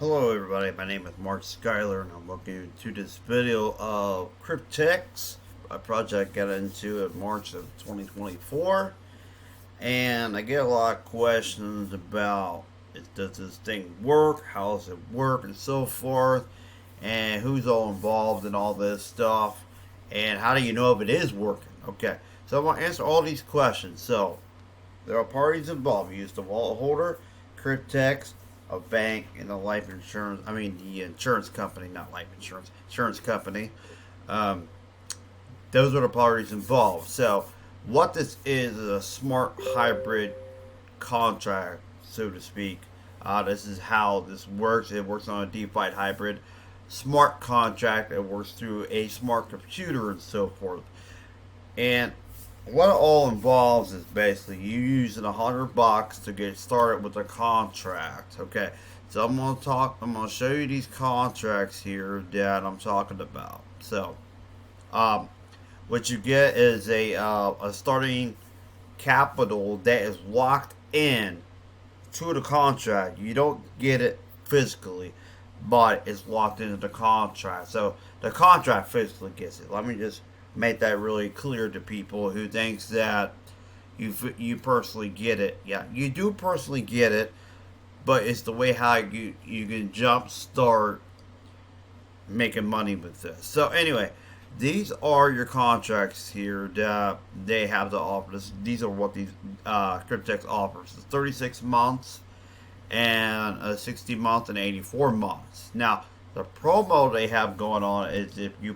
Hello everybody, my name is Mark Schuyler and I'm looking to this video of Cryptex, a project I got into in March of 2024. And I get a lot of questions about does this thing work, how does it work, and so forth, and who's all involved in all this stuff, and how do you know if it is working? Okay, so I'm going to answer all these questions. So, there are parties involved. You use the wallet holder, Cryptex, a bank, and the life insurance. I mean, the insurance company, not life insurance, insurance company. Um, those are the parties involved. So, what this is a smart hybrid contract, so to speak. This is how this works. It works on a DeFi hybrid smart contract. It works through a smart computer and so forth. And what it all involves is basically you using $100 to get started with a contract. Okay, so I'm gonna show you these contracts here that I'm talking about. So, um, what you get is a starting capital that is locked in to the contract. You don't get it physically, but it's locked into the contract. So the contract physically gets it. Let me just make that really clear to people who thinks that you personally get it. Yeah, you do personally get it, but it's the way how you can jump start making money with this. So anyway, these are your contracts here that they have to offer. These are what these Cryptex offers. It's 36 months and a 60 month and 84 months. Now, the promo they have going on is if you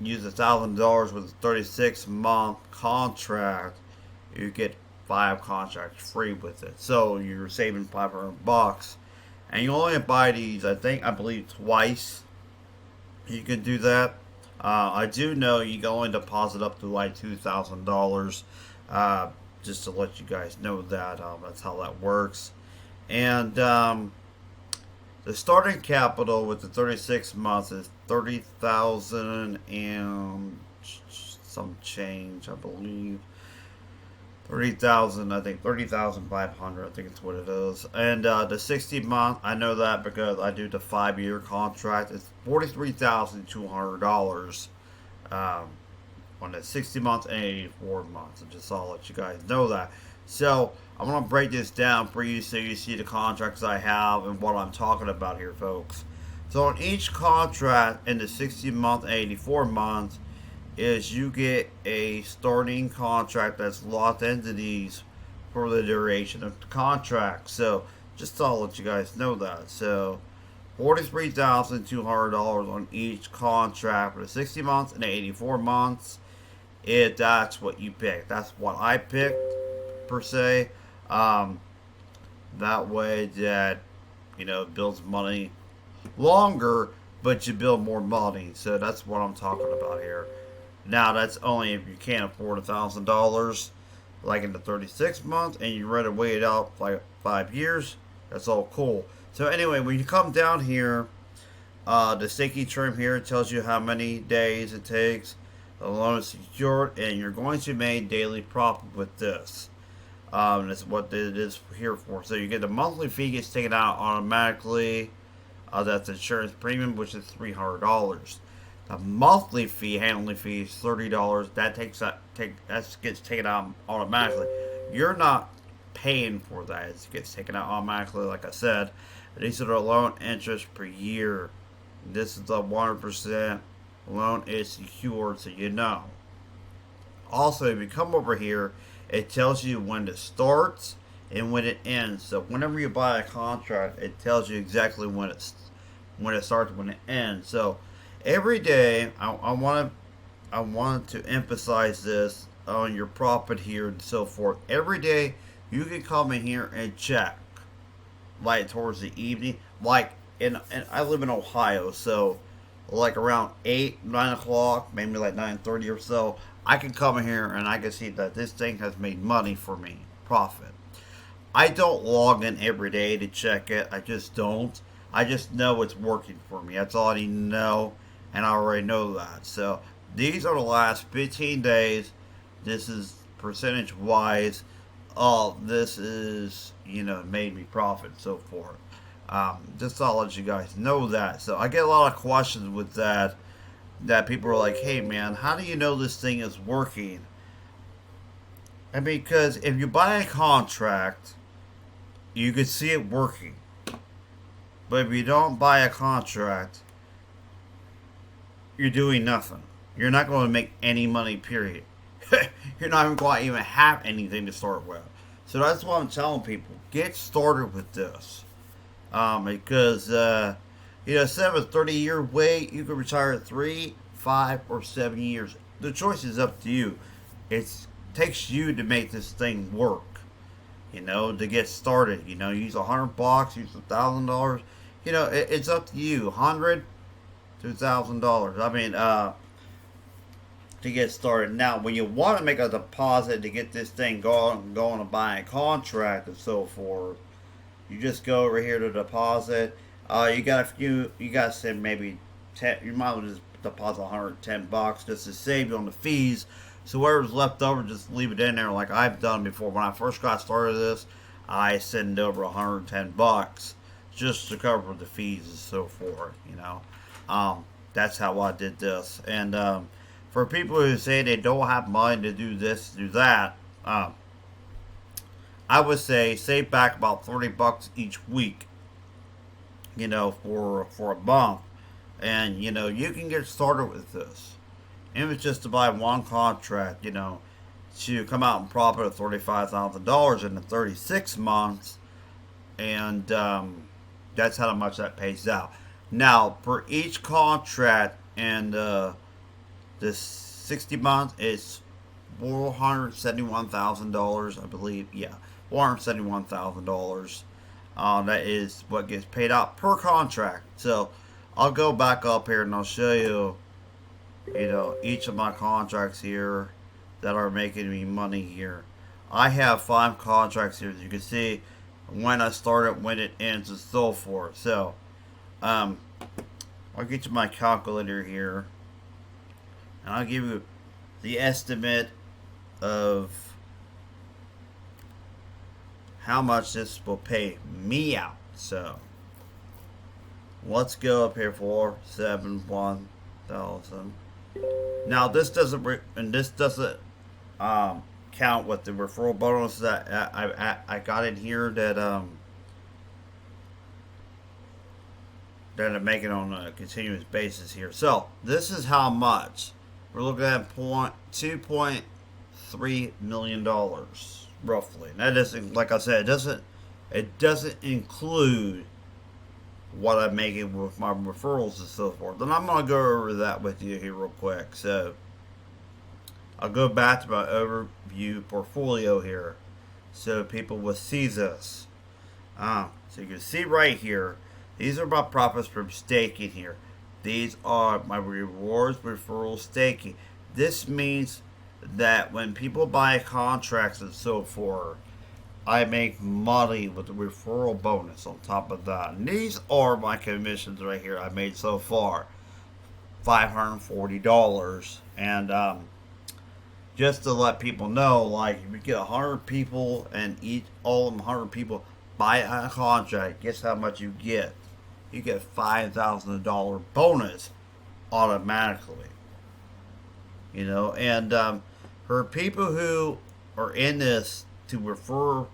use $1,000 with a 36-month contract, you get 5 contracts free with it. So you're saving $500, and you only buy these, I believe, twice. You can do that. I do know you can only deposit up to like $2,000. Just to let you guys know that that's how that works. And the starting capital with the 36 months is 30,000 and some change, I believe. 30,000, I think 30,500. I think it's what it is. And the 60 month, I know that because I do the 5 year contract. It's $43,200 um, on the 60 months and 84 months. And just I'll let you guys know that. So I'm gonna break this down for you so you see the contracts I have and what I'm talking about here, folks. So on each contract in the 60 month and 84 months is you get a starting contract that's locked into these for the duration of the contract. So just to let you guys know that. So $43,200 on each contract for the 60 months and the 84 months. If that's what you pick, that's what I picked per se. Um, that way that it builds money longer, but you build more money. So that's what I'm talking about here. Now that's only if you can't afford $1,000, like in the 36 months, and you're ready to wait it out like 5 years. That's all cool. So anyway, when you come down here, the sticky term here tells you how many days it takes. The loan is secured, and you're going to make daily profit with this. That's what it is here for. So you get the monthly fee gets taken out automatically. That's insurance premium, which is $300. The monthly fee, handling fee, is $30. That gets taken out automatically. You're not paying for that. It gets taken out automatically, like I said. These are the loan interest per year. This is the 100% loan is secured, so you know. Also, if you come over here, it tells you when it starts and when it ends. So whenever you buy a contract, it tells you exactly when it starts, when it ends. So every day, I want to emphasize this on your profit here and so forth. Every day, you can come in here and check, like towards the evening, like and I live in Ohio, so like around 8, 9 o'clock, maybe like 9:30 or so, I can come in here and I can see that this thing has made money for me, profit. I don't log in every day to check it. I just don't. I just know it's working for me. That's all I need to know, and I already know that. So these are the last 15 days. This is percentage wise. This is made me profit so forth. Just to let you guys know that. So I get a lot of questions with that. That people are like, "Hey man, how do you know this thing is working?" And because if you buy a contract, you can see it working. But if you don't buy a contract, you're doing nothing. You're not going to make any money, period. You're not even going to even have anything to start with. So that's what I'm telling people. Get started with this. Because, instead of a 30-year wait, you can retire at 3, 5, or 7 years. The choice is up to you. It takes you to make this thing work. To get started. Use $100, use $1,000. It's up to you. $100, $2,000. I mean, to get started. Now, when you want to make a deposit to get this thing going and buy a contract and so forth, you just go over here to deposit. You got to send maybe 10. You might as well just deposit $110 just to save you on the fees. So whatever's left over, just leave it in there, like I've done before. When I first got started this, I send over $110 just to cover the fees and so forth. That's how I did this. And for people who say they don't have money to do this, do that, I would say save back about $30 each week. For a month, and you can get started with this. And if it's just to buy one contract, to come out and profit of $35,000 in the 36 months, and that's how much that pays out. Now, for each contract and this 60 months is $471,000, I believe. Yeah, $471,000. That is what gets paid out per contract. So I'll go back up here and I'll show you, each of my contracts here that are making me money here. I have 5 contracts here, as you can see, when I started, when it ends, and so forth. So I'll get you my calculator here, and I'll give you the estimate of how much this will pay me out. So let's go up here for 7,1,000. Now this doesn't count with the referral bonus that I got in here that I'm making on a continuous basis here. So this is how much we're looking at. $2.3 million roughly. And that doesn't, like I said, it doesn't include what I'm making with my referrals and so forth. And I'm going to go over that with you here real quick. So I'll go back to my overview portfolio here so people will see this. So you can see right here, these are my profits from staking here. These are my rewards, referral, staking. This means that when people buy contracts and so forth, I make money with the referral bonus on top of that. And these are my commissions right here I made so far. $540. And just to let people know, like, if you get 100 people and all of them 100 people buy a contract, guess how much you get? You get $5,000 bonus automatically. And for people who are in this to refer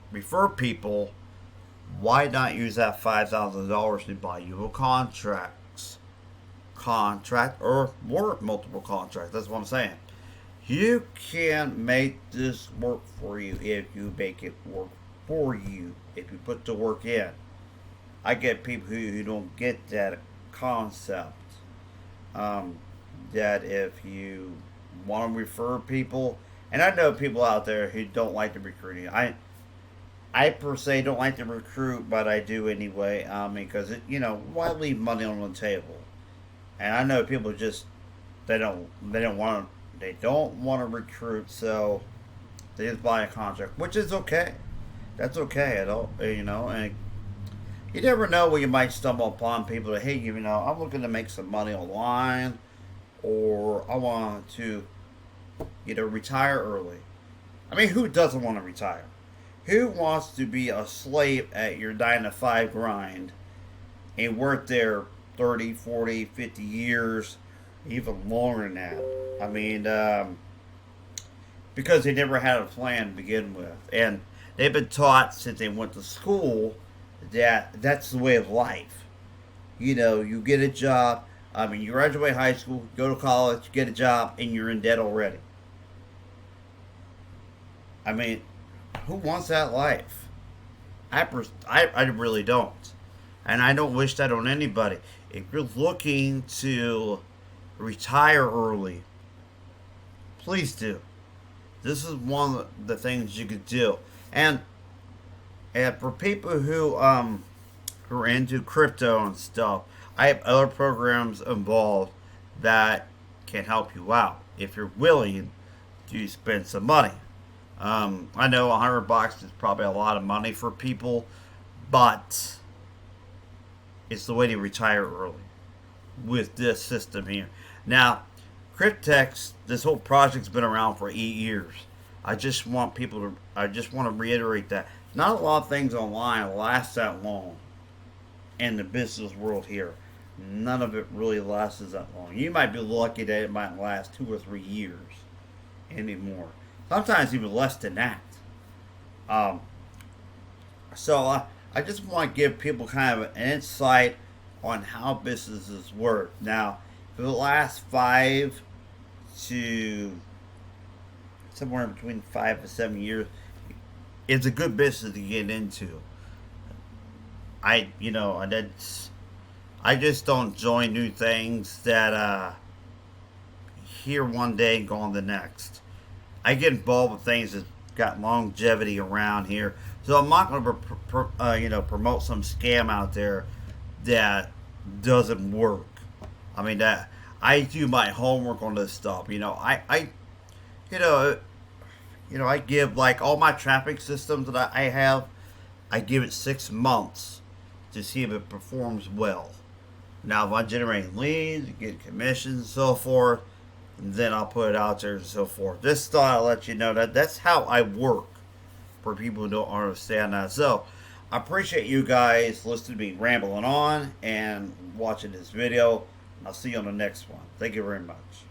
people, why not use that $5,000 to buy you a contract or more multiple contracts? That's what I'm saying. You can make this work for you if you make it work for you, if you put the work in. I get people who don't get that concept. That if you want to refer people, and I know people out there who don't like the recruiting. I per se don't like to recruit, but I do anyway. Because why leave money on the table? And I know people just they don't want to recruit, so they just buy a contract, which is okay. That's okay at all, and you never know when you might stumble upon people that, hey, I'm looking to make some money online, or I want to, retire early. I mean, who doesn't want to retire? Who wants to be a slave at your 9 to 5 grind and worked there 30, 40, 50 years, even longer than that. I mean, because they never had a plan to begin with. And they've been taught since they went to school that that's the way of life. You know, you get a job. I mean, you graduate high school, go to college, get a job, and you're in debt already. I mean, who wants that life? I really don't. And I don't wish that on anybody. If you're looking to retire early, please do. This is one of the things you could do. And for people who are into crypto and stuff, I have other programs involved that can help you out if you're willing to spend some money. I know $100 is probably a lot of money for people, but it's the way to retire early with this system here. Now, Cryptex, this whole project's been around for 8 years. I just want to reiterate that not a lot of things online last that long in the business world here. None of it really lasts that long. You might be lucky that it might last 2 or 3 years anymore. Sometimes even less than that. Um, so I just want to give people kind of an insight on how businesses work. Now, for the last 5 to somewhere between 5 to 7 years, it's a good business to get into. I just don't join new things that here one day and gone the next. I get involved with things that got longevity around here, so I'm not going to promote some scam out there that doesn't work. I mean that I do my homework on this stuff. You know, I give like all my traffic systems that I have. I give it 6 months to see if it performs well. Now, if I'm generating leads, get commissions, and so forth, then I'll put it out there and so forth. Just thought I'd let you know that that's how I work for people who don't understand that. So, I appreciate you guys listening to me rambling on and watching this video. I'll see you on the next one. Thank you very much.